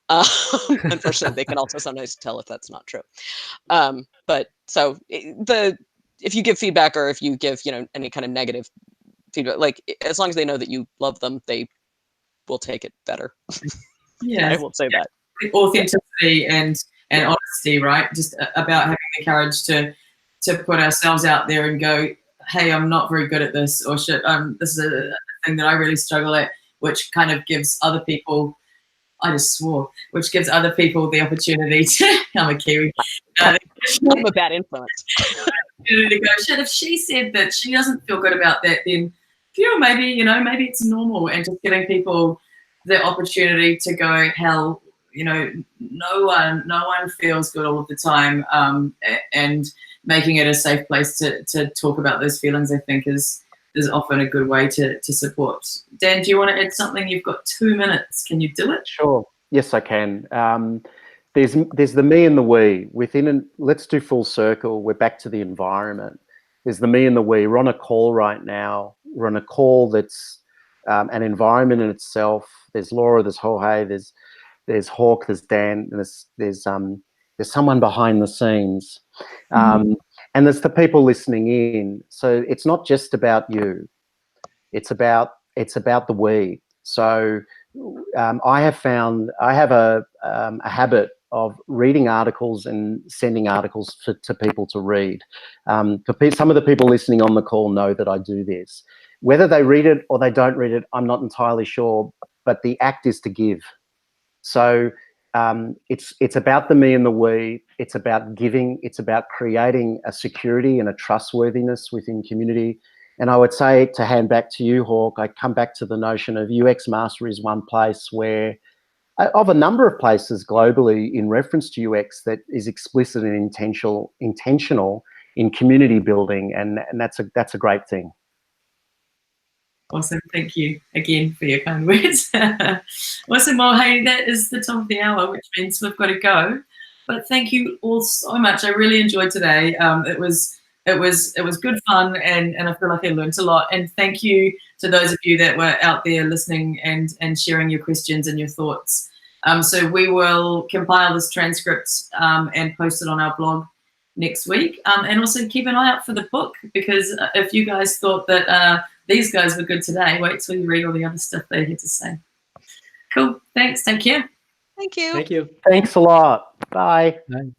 Unfortunately, they can also sometimes tell if that's not true. But so if you give feedback, or if you give, any kind of negative feedback, like, as long as they know that you love them, they will take it better. Yeah, I will say that. Authenticity and honesty, right? Just about having the courage to put ourselves out there and go, hey, I'm not very good at this, or shit, this is a thing that I really struggle at, which kind of gives other people, I just swore, which gives other people the opportunity to, I'm a Kiwi. I'm a bad influence. To go, shit, if she said that she doesn't feel good about that, then maybe it's normal, and just giving people the opportunity to go, hell, no one feels good all of the time, and making it a safe place to talk about those feelings, I think is often a good way to support. Dan, do you want to add something? You've got 2 minutes. Can you do it? Sure. Yes, I can. There's the me and the we within. Let's do full circle. We're back to the environment. There's the me and the we. We're on a call right now. We're on a call that's an environment in itself. There's Laura. There's Jorge. There's Hawk. There's Dan. And there's someone behind the scenes, and there's the people listening in. So it's not just about you. It's about the we. So I have a habit of reading articles and sending articles to people to read. Some of the people listening on the call know that I do this. Whether they read it or they don't read it, I'm not entirely sure, but the act is to give. So it's about the me and the we. It's about giving. It's about creating a security and a trustworthiness within community. And I would say, to hand back to you, Hawk, I come back to the notion of UX mastery is one place where, of a number of places globally in reference to UX, that is explicit and intentional in community building, and that's a great thing. Awesome. Thank you again for your kind words. Awesome. Well, hey, that is the top of the hour, which means we've got to go. But thank you all so much. I really enjoyed today. It was good fun, and I feel like I learned a lot. And thank you to those of you that were out there listening and sharing your questions and your thoughts. So we will compile this transcript and post it on our blog next week. And also keep an eye out for the book, because if you guys thought that these guys were good today, wait till you read all the other stuff they had to say. Cool. Thanks. Take care. Thank you. Thank you. Thanks a lot. Bye. Bye.